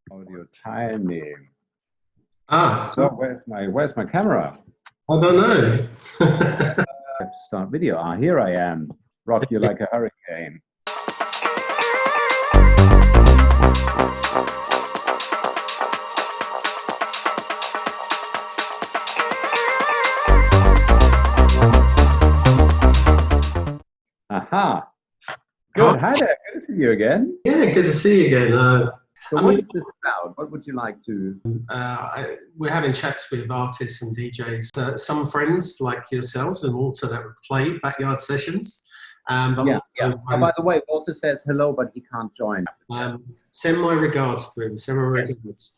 Audio timing. Ah, So where's my camera? I don't know. I have to start video. Ah, here I am. Rock you like a hurricane. Aha. Good. Hi. Hi there. Good to see you again. Yeah, good to see you again. So I mean, what's this about? What would you like to? we're having chats with artists and DJs. Some friends like yourselves and Walter that would play backyard sessions. But Yeah, yeah. also Oh, by the way, Walter says hello, but he can't join. send my regards to him. Send my Yes. regards.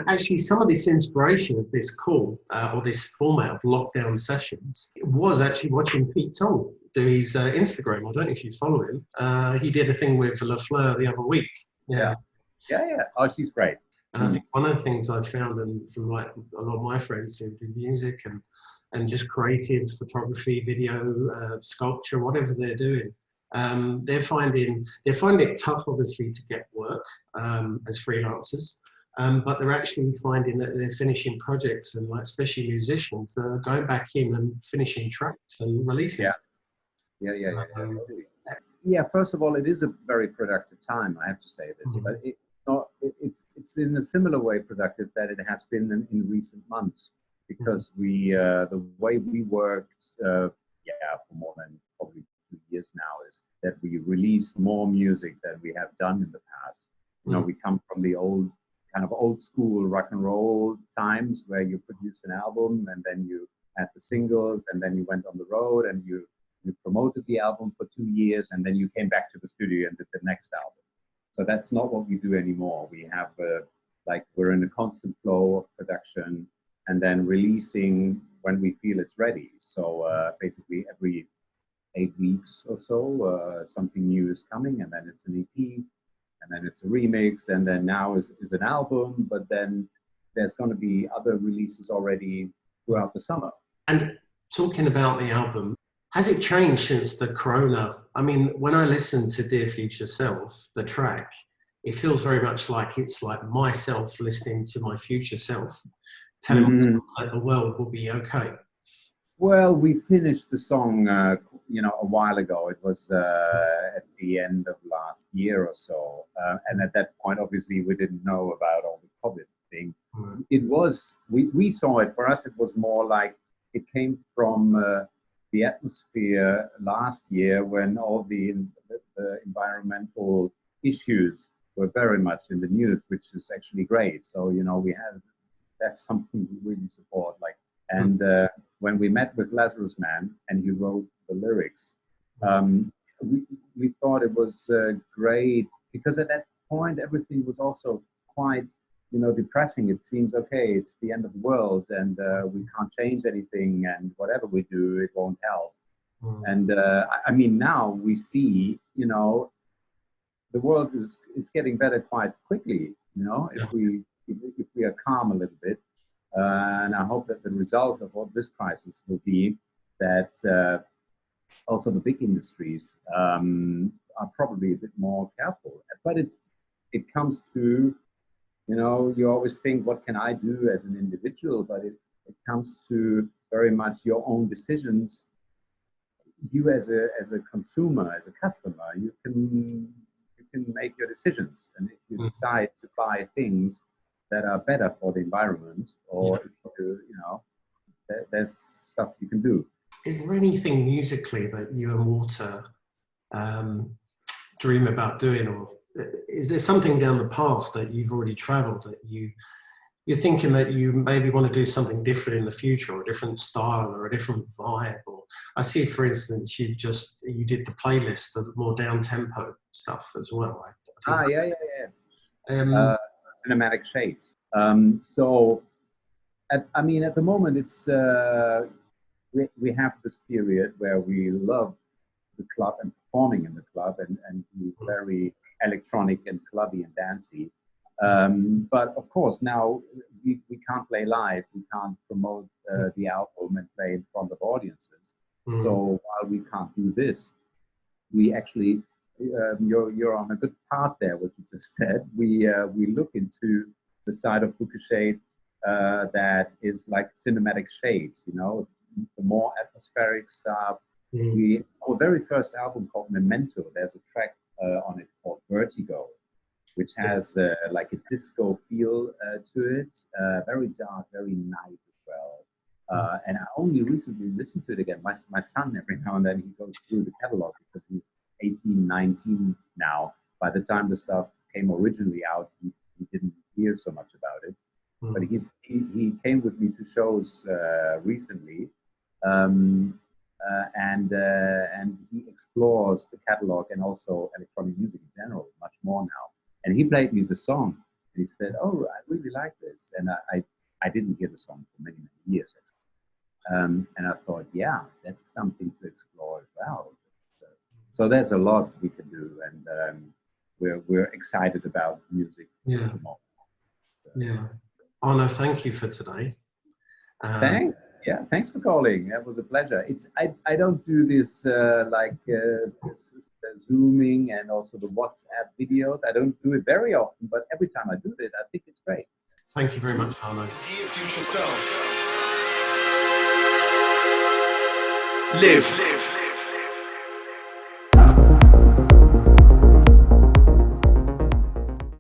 Actually, some of this inspiration of this call or this format of lockdown sessions was actually watching Pete Tong do his Instagram. I don't know if you follow him. He did a thing with LaFleur the other week. Yeah. Yeah, yeah. Oh, she's great. And I think one of the things I've found from like a lot of my friends who do music and just creative photography, video, sculpture, whatever they're doing, they find it tough, obviously, to get work as freelancers. But they're actually finding that they're finishing projects and, like, especially musicians, they're going back in and finishing tracks and releasing. Yeah. Totally. Yeah, first of all, it is a very productive time. I have to say this, but it's in a similar way productive that it has been in recent months because the way we worked, for more than probably 2 years now is that we release more music than we have done in the past. You know, we come from the old school rock and roll times where you produced an album and then you had the singles and then you went on the road and you promoted the album for 2 years and then you came back to the studio and did the next album. So that's not what we do anymore. We have we're in a constant flow of production and then releasing when we feel it's ready. So basically every 8 weeks or so, something new is coming, and then it's an EP, and then it's a remix, and then now is an album. But then there's going to be other releases already throughout the summer. And talking about the album, has it changed since the Corona? I mean, when I listen to Dear Future Self, the track, it feels very much like it's like myself listening to my future self, telling myself that the world will be okay. Well, we finished the song, a while ago. It was at the end of last year or so, and at that point, obviously, we didn't know about all the COVID thing. It was we saw it. For us, it was more like it came from the atmosphere last year when all the environmental issues were very much in the news, which is actually great. So that's something we really support. And when we met with Lazarus Man and he wrote the lyrics, we thought it was great because at that point everything was also quite depressing. It seems okay, it's the end of the world and we can't change anything, and whatever we do, it won't help. And I mean, now we see, the world is getting better quite quickly. If we are calm a little bit. And I hope that the result of all this crisis will be that also the big industries are probably a bit more careful. But it comes to, you always think, what can I do as an individual? But it comes to very much your own decisions. You as a consumer, as a customer, you can make your decisions. And if you decide to buy things that are better for the environment, or there's stuff you can do. Is there anything musically that you and Walter dream about doing, or is there something down the path that you've already travelled that you're thinking that you maybe want to do something different in the future, or a different style, or a different vibe? Or I see, for instance, you did the playlist of more down tempo stuff as well. Cinematic Shade. At the moment, it's we have this period where we love the club and performing in the club and be very electronic and clubby and dancey. But of course, now we can't play live. We can't promote the album and play in front of audiences. So while we can't do this, we actually you're on a good path there. What you just said. We look into the side of Booka Shade that is like cinematic shades. You know, the more atmospheric stuff. Our very first album called Memento. There's a track on it called Vertigo, which has like a disco feel to it. Very dark, very nice as well. And I only recently listened to it again. My son, every now and then, he goes through the catalog because he's 18, 19 now. By the time the stuff came originally out, he didn't hear so much about it. But he came with me to shows recently, and he explores the catalog and also electronic music in general much more now. And he played me the song, and he said, "Oh, I really like this." And I didn't hear the song for many years. And I thought, yeah, that's something to explore as well. So there's a lot we can do, and we're excited about music. Yeah. Yeah. Arno, thank you for today. Thanks for calling. It was a pleasure. I don't do this this Zooming and also the WhatsApp videos. I don't do it very often, but every time I do it, I think it's great. Thank you very much, Arno. Dear future self, live.